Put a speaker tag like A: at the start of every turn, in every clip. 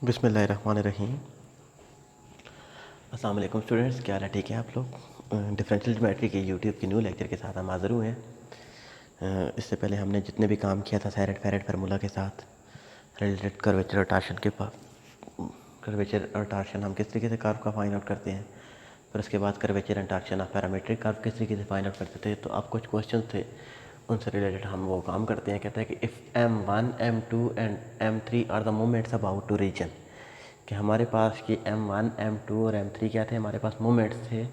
A: बिस्मिल्लाहिर्रहमानिर्रहीम। अस्सलाम वालेकुम स्टूडेंट्स, क्या हाल है? ठीक है आप लोग? डिफरेंशियल ज्योमेट्री के यूट्यूब के न्यू लेक्चर के साथ हम हाज़िर हुए हैं। इससे पहले हमने जितने भी काम किया था साइड फेरेट फार्मूला के साथ रिलेटेड कर्वेचर और टार्शन के कर्वेचर और टार्शन हम किस तरीके से कर्व का फाइंड आउट करते हैं, फिर उसके बाद curvature and torsion of parametric curve किस तरीके से फाइंड आउट करते थे। तो अब कुछ क्वेश्चन थे, उनसे रिलेटेड हम वो काम करते हैं। कहते हैं कि if M1 M2 and M3 are the moments about to reason, कि हमारे पास कि M1 M2 और M3 क्या थे, हमारे पास मोमेंट्स थे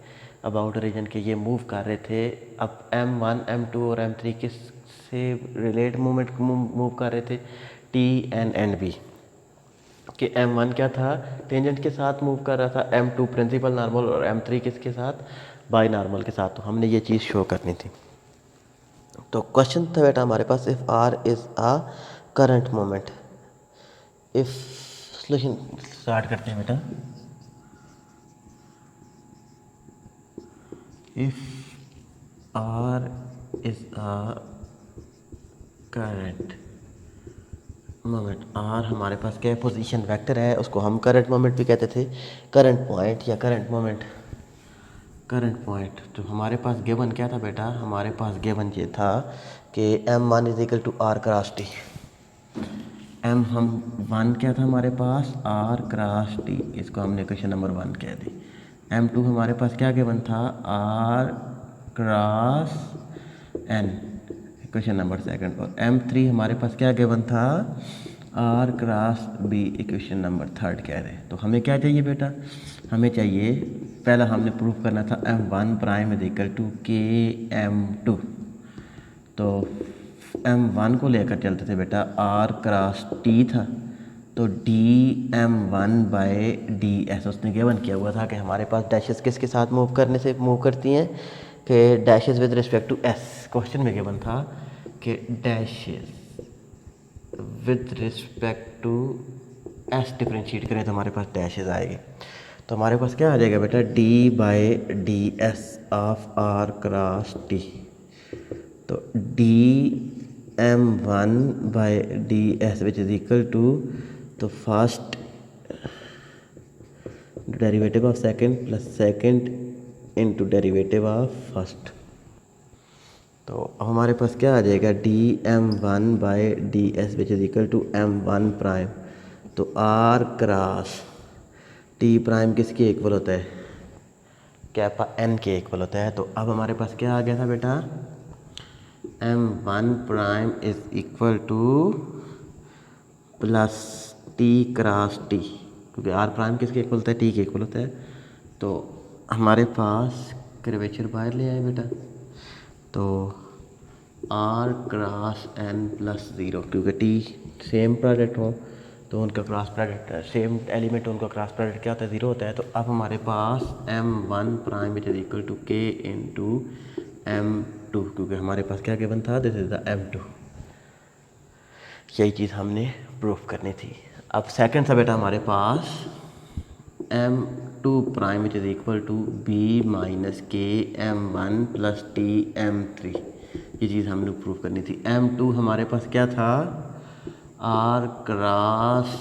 A: अबाउट रीजन के, ये मूव कर रहे थे। अब M1 M2 और M3 किस से रिलेट मूवमेंट मूव कर रहे थे? T and B। कि M1 क्या था, टेंजेंट के साथ मूव कर रहा था, M2 प्रिंसिपल नॉर्मल और M3 किसके साथ, बाई नॉर्मल के साथ। तो हमने ये चीज़ शो करनी थी। तो क्वेश्चन था बेटा हमारे पास, if R is a current moment, if solution start करते हैं बेटा। If R is a current moment, R हमारे पास क्या है, पोजीशन वेक्टर है, उसको हम करंट मोमेंट भी कहते थे, करंट पॉइंट या करंट मोमेंट, करंट पॉइंट। तो हमारे पास गिवन क्या था बेटा, हमारे पास गिवन ये था कि M1 is equal to R cross T। M1 क्या था हमारे पास, R क्रॉस T, इसको हमने क्वेश्चन नंबर 1 कह दी। M2 हमारे पास क्या गिवन था, R cross N, question number 2। और M3 हमारे पास क्या गिवन था, R cross B, equation number 3 कह रहे हैं। तो हमें क्या चाहिए बेटा, हमें चाहिए, पहला हमने प्रूफ करना था M1 prime is equal to KM2। तो M1 को लेकर चलते थे बेटा, R क्रॉस T था, तो DM1 बाय DS उसने गिवन किया हुआ था कि हमारे पास डैशेस किसके साथ मूव करने से मूव करती हैं, कि dashes with respect to S। Question में गिवन था कि dashes with respect to S differentiate करें तो हमारे पास डैशेस आएंगे। तो हमारे पास क्या आ जाएगा बेटा, D by DS of R cross T। तो DM1 by DS which is equal to, तो first derivative of second plus second into derivative of first. तो अब हमारे पास क्या आ जाएगा, DM1 by DS which is equal to M1 prime. तो R क्रॉस T प्राइम किसके इक्वल होता है, कैपा N के इक्वल होता है। तो अब हमारे पास क्या आ गया था बेटा, M1 prime is equal two plus T cross T, क्योंकि R प्राइम किसके इक्वल होता है, T के इक्वल होता है। तो हमारे पास कर्वेचर बाहर ले आए बेटा, तो R क्रॉस N प्लस 0, क्योंकि T सेम प्रोडक्ट हो तो उनका क्रॉस प्रोडक्ट, सेम एलिमेंट उनका क्रॉस प्रोडक्ट क्या होता है, 0 होता है। तो अब हमारे पास M1 prime is equal to K into M2, क्योंकि हमारे पास क्या गिवन था, दिस इज द M2। यही चीज़ हमने प्रूफ करनी थी। अब सेकंड था बेटा हमारे पास M2 prime is equal to B minus K M1 plus T M3, ये चीज़ हमने प्रूफ करनी थी। M2 हमारे पास क्या था, R क्रॉस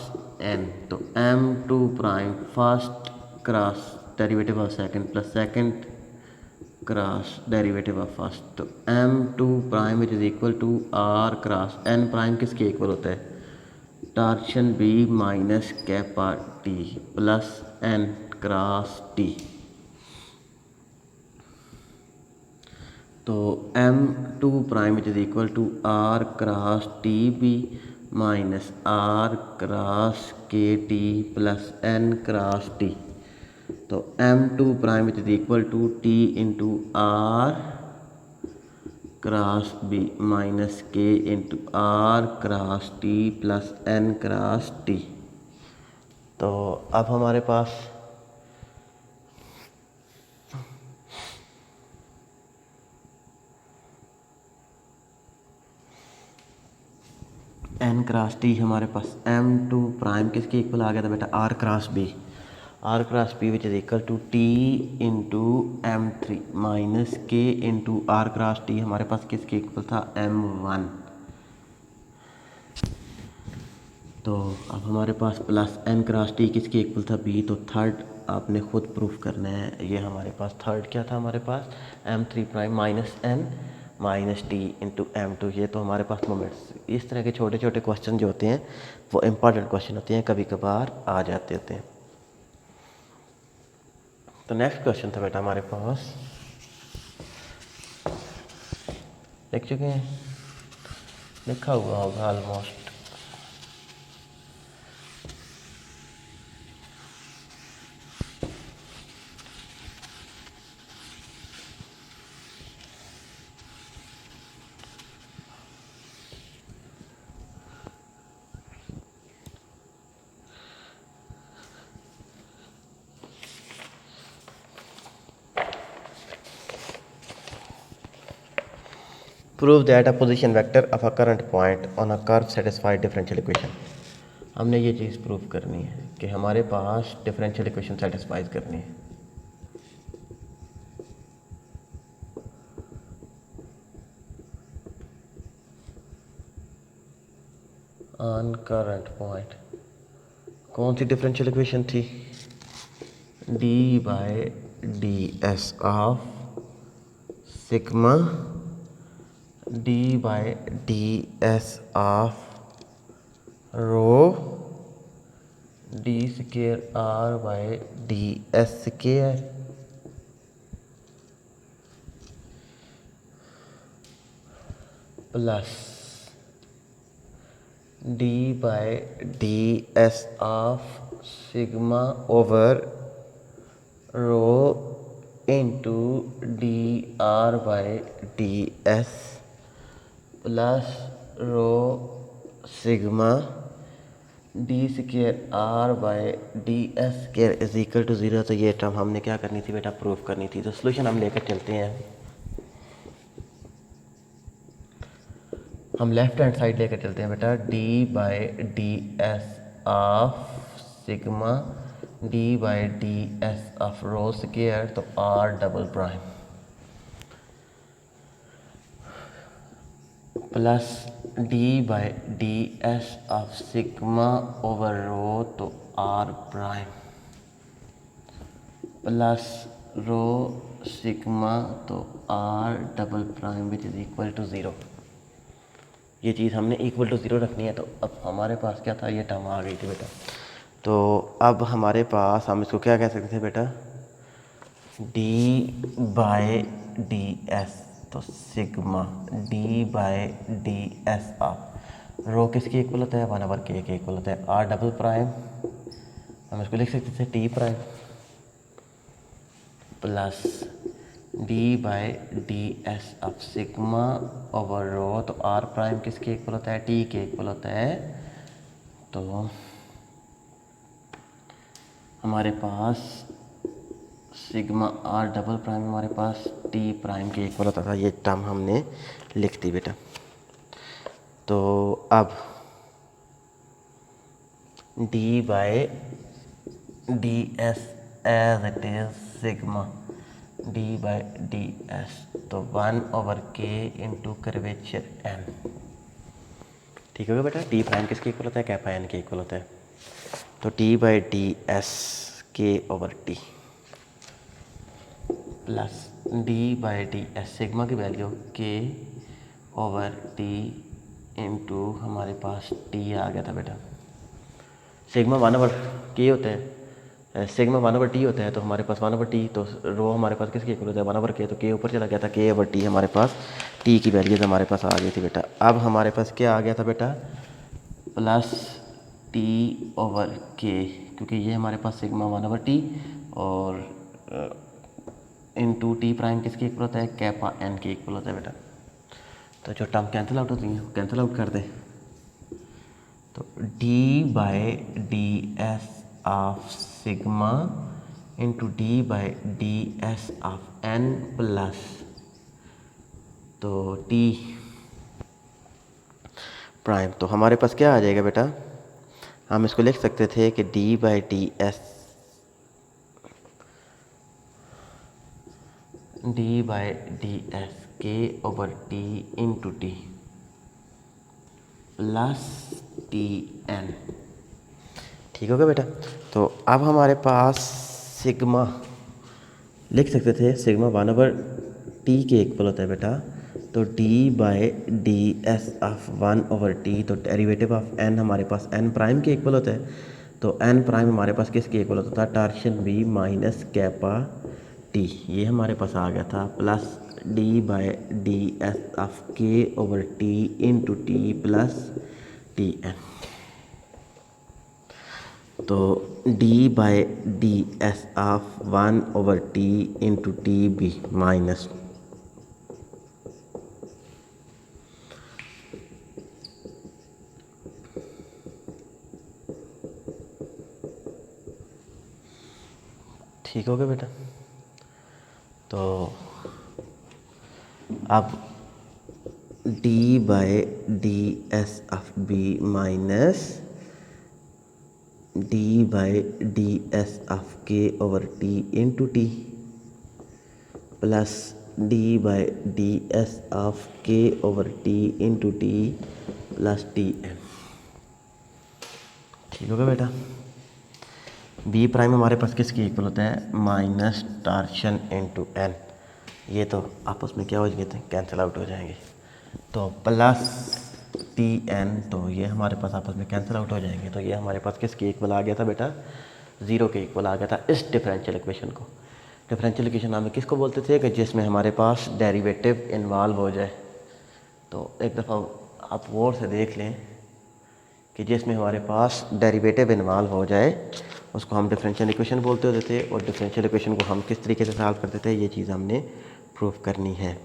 A: N, तो M2 prime first cross derivative of second plus second cross derivative of first. तो M2 prime is equal to R cross N prime किसके इक्वल होता है, torsion B minus kappa T plus N cross T। तो M2 prime is equal to R cross TB minus R cross KT plus N cross T। तो M2 prime is equal to T into R cross B minus K into R cross T plus N cross T। तो अब हमारे पास N cross T, हमारे पास M2 prime किसके इक्वल आ गया था बेटा, R cross B, R cross B which is equal to T into M3 minus K into R cross T, हमारे पास किसके इक्वल था, M1। तो अब हमारे पास प्लस एन क्रॉस टी किसके इक्वल था बी, तो थर्ड आपने खुद प्रूफ करना है। ये हमारे पास थर्ड क्या था, हमारे पास m3 minus N minus T into m2। ये तो हमारे पास मोमेंट्स, इस तरह के छोटे छोटे क्वेश्चन जो होते हैं वो इम्पॉर्टेंट क्वेश्चन होते हैं, कभी कभार आ जाते होते हैं। तो नेक्स्ट क्वेश्चन था बेटा हमारे पास, देख चुके हैं, लिखा हुआ होगा almost. Prove that a position vector of a current point on a curve satisfied differential equation. हमने ये चीज़ प्रूव करनी है कि हमारे पास डिफरेंशियल इक्वेशन सेटिस्फाइज करनी है। ऑन करंट पॉइंट कौन सी डिफरेंशियल इक्वेशन थी, D by D S of sigma D by D S of rho D square R by D S square plus D by D S of sigma over rho into D R by D S plus rho sigma D square R by D S square is equal to 0। तो ये term हमने क्या करनी थी बेटा, proof करनी थी। तो सोल्यूशन हम लेकर चलते हैं, हम लेफ्ट हैंड साइड लेकर चलते हैं बेटा, D by D S of sigma D by D S of rho square, तो R double prime plus D by D S of sigma over rho, तो R prime plus rho sigma, तो R double prime which is equal to 0। ये चीज़ हमने equal to 0 रखनी है। तो अब हमारे पास क्या था, ये टर्म आ गई थी बेटा। तो अब हमारे पास हम इसको क्या कह सकते थे बेटा, डी बाय डी एस, तो sigma D by D S of rho किसके इक्वल होता है, 1/k के इक्वल होता है, आर डबल प्राइम हम इसको लिख सकते थे T prime plus D by D S of sigma over rho, तो आर प्राइम किसके इक्वल होता है, टी के इक्वल होता है। तो हमारे पास सिग्मा आर डबल प्राइम हमारे पास टी प्राइम के इक्वल होता था। ये टर्म हमने लिख दी बेटा। तो अब D by D S as it is sigma D by D S, तो 1/k इंटू कर्वेचर एन, ठीक होगा बेटा। टी प्राइम किसके इक्वल होता है, कैपा एन के इक्वल होता है। तो T by D S K over T plus D by D S, sigma की value K over T into हमारे पास टी आ गया था बेटा। सिग्मा 1/k होता है, सिग्मा 1/t होता है, तो हमारे पास 1/t, तो रो हमारे पास किसके इक्वल होता है, 1/k, तो के ऊपर चला गया था, k/t हमारे पास t की वैल्यूज हमारे पास आ गई थी बेटा। अब हमारे पास क्या आ गया था बेटा, प्लस t/k, क्योंकि ये हमारे पास सिग्मा 1/t और इंटू टी प्राइम किसके इक्वल होता है, कैपा एन के इक्वल होता है बेटा। तो जो टर्म कैंसिल आउट होती हैं कैंसिल आउट कर दें, तो D by D S of sigma into D by D S of N plus, तो टी प्राइम, तो हमारे पास क्या आ जाएगा बेटा, हम इसको लिख सकते थे कि D by D S K over T into T plus T N. ठीक हो गया बेटा। तो अब हमारे पास सिग्मा लिख सकते थे, सिग्मा 1/t के इक्वल होता है बेटा। तो d/ds ऑफ 1/t, तो डेरिवेटिव ऑफ n हमारे पास n प्राइम के इक्वल होता है। तो n प्राइम हमारे पास किसके इक्वल होता था? Torsion v minus kappa t। ये हमारे पास आ गया था plus d/ds of k/t into T plus T N. तो d/ds of 1/t into T B minus ठीक हो गया बेटा। तो अब d/ds of b minus d/ds of k/t into T plus d/ds of k/t into T plus T N. ठीक होगा बेटा। बी प्राइम हमारे पास किसके इक्वल होता है? Minus torsion into N. ये तो आपस में क्या हो जाएंगे? कैंसिल आउट हो जाएंगे। तो प्लस टी एन, तो ये हमारे पास आपस में कैंसिल आउट हो जाएंगे। तो ये हमारे पास किसके इक्वल आ गया था बेटा? ज़ीरो के इक्वल आ गया था इस डिफरेंशियल इक्वेशन को। डिफरेंशियल इक्वेशन हमें किसको बोलते थे? कि जिसमें हमारे पास डेरिवेटिव इन्वॉल्व हो जाए। तो एक दफ़ा आप गौर से देख लें कि जिसमें हमारे पास डेरिवेटिव इन्वॉल्व हो जाए उसको हम डिफरेंशियल इक्वेशन बोलते होते थे। और डिफरेंशियल इक्वेशन को हम किस तरीके से सॉल्व करते थे, ये चीज़ हमने प्रूव करनी है।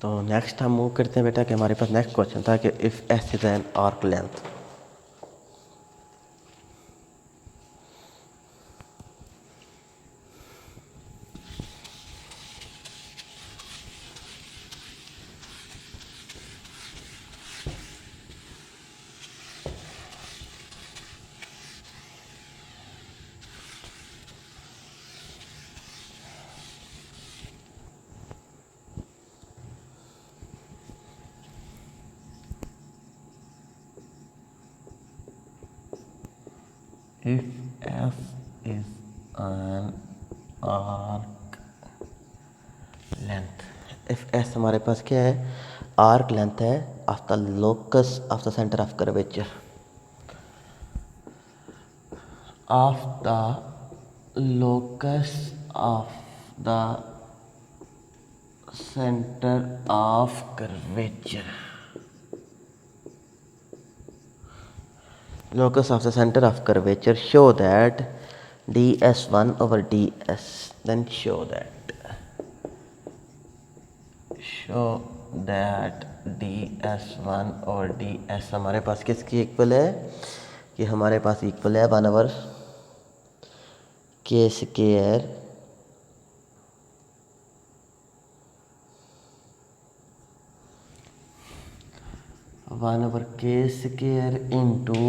A: तो नेक्स्ट हम मूव करते हैं बेटा कि हमारे पास नेक्स्ट क्वेश्चन था कि if S is an arc length. If f is an arc length, if s हमारे पास क्या है? आर्क लेंथ है of the locus of the centre of curvature of the locus of the centre of curvature, locus of the center of curvature, show that ds1/ds, then show that ds1/ds हमारे पास किसकी equal है? कि हमारे पास equal है 1/k² 1/k² into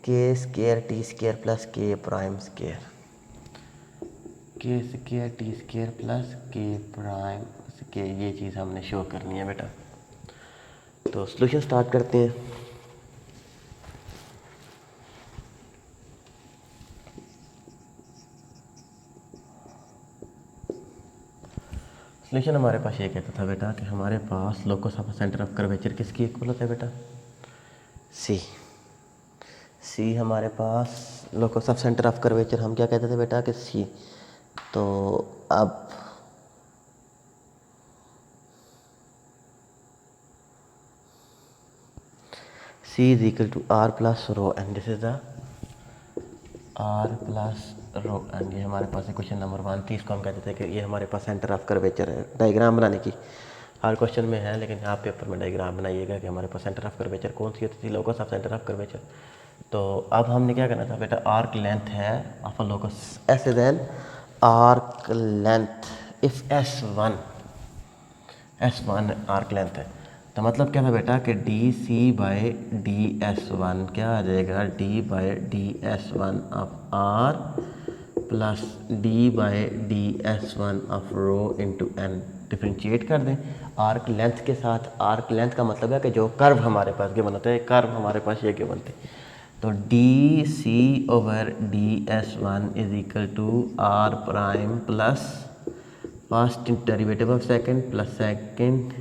A: k² plus k prime square, k² plus k prime square. ये चीज़ हमने show करनी है बेटा। तो सॉल्यूशन स्टार्ट करते हैं। सॉल्यूशन हमारे पास ये कहता था बेटा कि हमारे पास locus of centre of curvature किसकी इक्वल होता है बेटा? सी हमारे पास locus of centre of curvature हम क्या कहते थे बेटा? कि सी। तो अब C is equal to R plus rho N, this is the R plus rho N. ये हमारे पास क्वेश्चन नंबर 1 थी। इसको हम कहते थे कि ये हमारे पास सेंटर ऑफ कर्वेचर है। डायग्राम बनाने की हर क्वेश्चन में है, लेकिन आप पेपर में डायग्राम बनाइएगा कि हमारे पास सेंटर ऑफ कर्वेचर कौन सी होती थी, locus of centre of curvature. तो अब हमने क्या करना था बेटा, आर्क लेंथ है of a locus S is an arc length if S1 arc length है। तो मतलब क्या था बेटा कि D C by D S one क्या आ जाएगा, D by D S one of R plus D by D S one of rho into N. Differentiate कर दें आर्क लेंथ के साथ। आर्क लेंथ का मतलब है कि जो कर्व हमारे पास गिवन होते हैं, कर्व हमारे पास ये गिवन थे। तो D C over D S one is equal to R prime plus first derivative of second plus second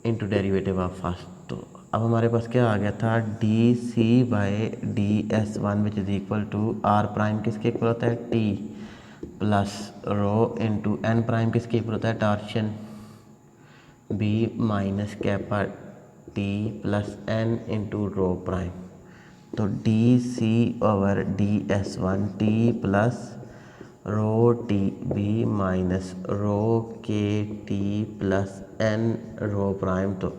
A: into derivative of first. तो अब हमारे पास क्या आ गया था, D C by D S one which is equal to R prime किसके equal होता है, T plus rho into N prime किसके इक्वल होता है, torsion B minus kappa T plus N into rho prime. तो D C over D S one T plus rho T B minus rho K T plus N rho prime. तो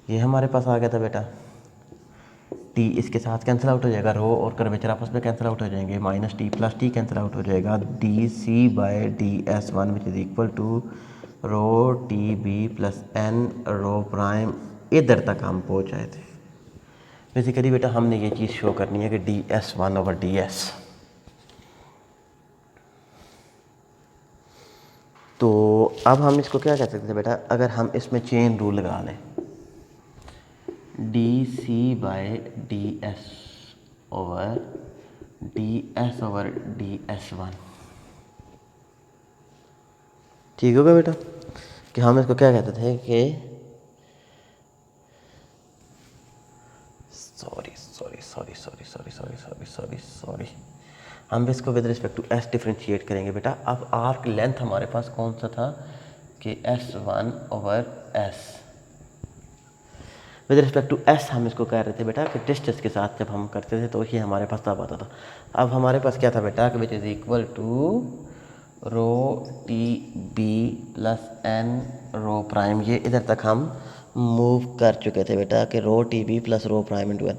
A: ये हमारे पास आ गया था बेटा, टी इसके साथ कैंसिल आउट हो जाएगा, रो और कर्वेचर आपस में कैंसिल आउट हो जाएंगे, minus T plus T cancel out हो जाएगा, D C by D S one which is equal to rho T B plus N rho prime. इधर तक हम पहुँच आए थे। बेसिकली बेटा हमने ये चीज़ शो करनी है कि D S one over D S. तो अब हम इसको क्या कह सकते थे बेटा, अगर हम इसमें चेन रूल लगा लें, D C by D S over D S one, ठीक होगा बेटा। कि हम इसको क्या कहते थे कि सॉरी हम इसको with respect to S differentiate करेंगे बेटा। अब आर्क लेंथ हमारे पास कौन सा था कि S1 over S। With respect to S हम इसको कह रहे थे बेटा कि डिस्टेंस के साथ जब हम करते थे तो ये हमारे पास तब आता था। अब हमारे पास क्या था बेटा कि which is equal to rho T B plus N rho prime. ये इधर तक हम मूव कर चुके थे बेटा कि rho T B plus rho prime into N.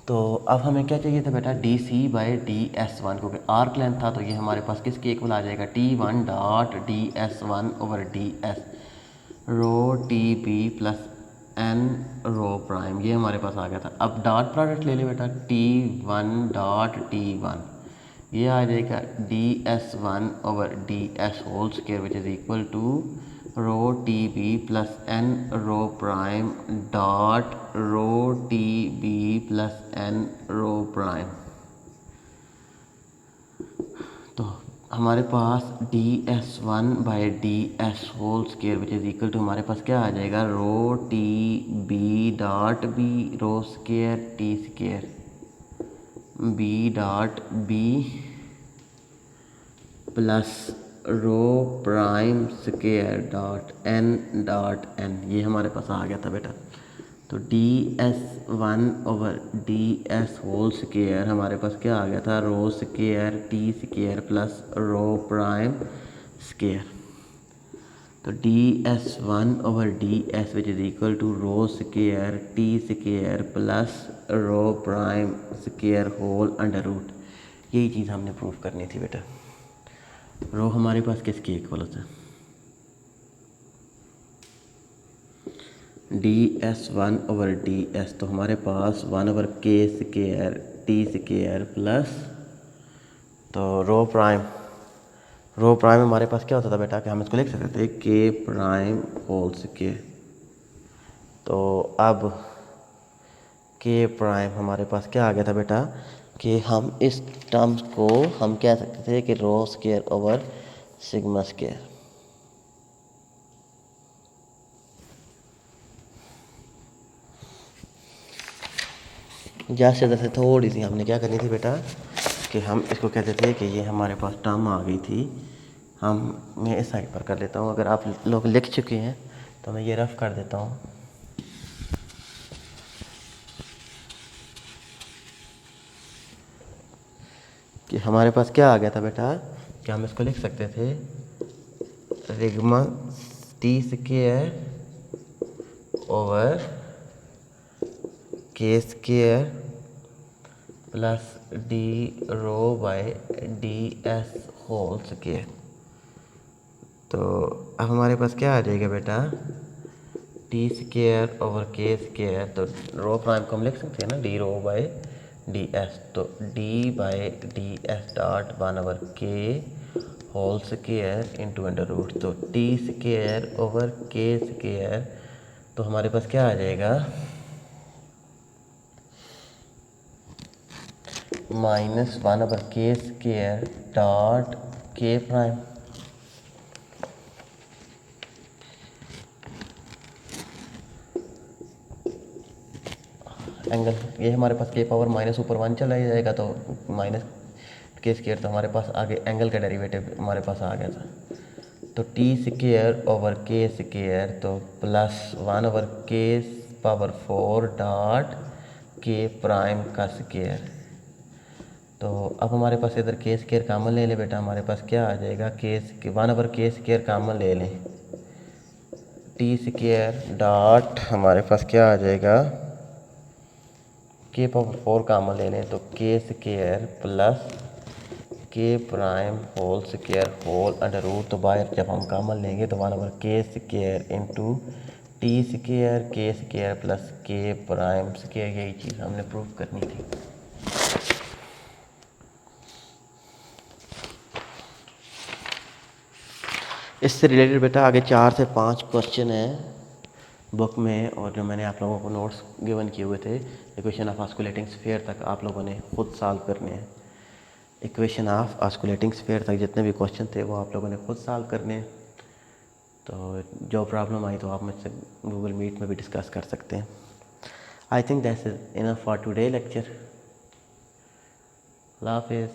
A: तो अब हमें क्या चाहिए था बेटा, D C by D S one, क्योंकि आर्क लेंथ था तो ये हमारे पास किसके इक्वल आ जाएगा, T one dot D S one over D S rho T B plus N rho prime. ये हमारे पास आ गया था। अब डॉट प्रोडक्ट ले ले बेटा, T one dot T one, ये आ जाएगा D S one over D S whole square which is equal to rho T B plus N rho prime dot rho T B plus N rho prime. तो हमारे पास D S one by D S whole square which is equal to हमारे पास क्या आ जाएगा, rho T B dot B rho square T square B dot B plus rho prime square dot N. ये हमारे पास आ गया था बेटा। तो D S one over D S whole square हमारे पास क्या आ गया था, rho square T square plus rho prime square. तो D S one over D S which is equal to rho square T square plus rho prime square whole under root. यही चीज़ हमने प्रूव करनी थी बेटा। रो हमारे पास किसके इक्वल होता है, D S one over D S. तो हमारे पास one over K square T square plus तो रो प्राइम हमारे पास क्या होता था बेटा कि हम इसको लिख सकते थे के प्राइम होल स्क्वायर। तो अब के प्राइम हमारे पास क्या आ गया था बेटा कि हम इस टर्म्स को हम कह सकते थे कि रो स्क्वायर ओवर सिग्मा स्क्वायर। जैसे थोड़ी सी हमने क्या करनी थी बेटा कि हम इसको कहते थे कि ये हमारे पास टर्म आ गई थी। मैं इस साइड पर कर लेता हूँ, अगर आप लोग लिख चुके हैं तो मैं ये रफ कर देता हूँ। कि हमारे पास क्या आ गया था बेटा कि हम इसको लिख सकते थे sigma T square over K square plus D rho by D S whole square. तो अब हमारे पास क्या आ जाएगा बेटा, T square over K square, तो रो प्राइम को हम लिख सकते हैं ना, D rho by D S, तो D by D S dot 1 over K whole square into under root, तो T square over K square, तो हमारे पास क्या आ जाएगा, -1 ओवर के स्क्वायर डॉट के प्राइम। एंगल ये हमारे पास के पावर माइनस ऊपर 1 चला ही जाएगा, तो माइनस के स्क्वायर, तो हमारे पास आगे एंगल का डेरिवेटिव हमारे पास आ गया था, तो T square over K square, तो +1 ओवर के पावर 4 डॉट के प्राइम का स्क्वायर। तो अब हमारे पास इधर के स्क्वायर कॉमन ले ले बेटा, हमारे पास क्या आ जाएगा, के 1 ओवर के स्क्वायर कॉमन ले लें, टी स्क्वायर डॉट हमारे पास क्या आ जाएगा, के पावर 4 कॉमन ले लें, तो K square plus K prime whole square whole under root, तो बाहर जब हम कॉमन लेंगे तो 1 over K square into T square के square plus K prime square, यही चीज़ हमने प्रूव करनी थी। इससे रिलेटेड बेटा आगे 4 से 5 क्वेश्चन हैं बुक में, और जो मैंने आप लोगों को नोट्स गिवन किए हुए थे, इक्वेशन ऑफ ऑस्कुलेटिंग स्फीयर तक आप लोगों ने खुद सॉल्व करने हैं। इक्वेशन ऑफ ऑस्कुलेटिंग स्फीयर तक जितने भी क्वेश्चन थे वो आप लोगों ने खुद सॉल्व करने हैं। तो जो प्रॉब्लम आई तो आप मुझसे गूगल मीट में भी डिस्कस कर सकते हैं। I think that's enough for today lecture. अल्लाह हाफिज़।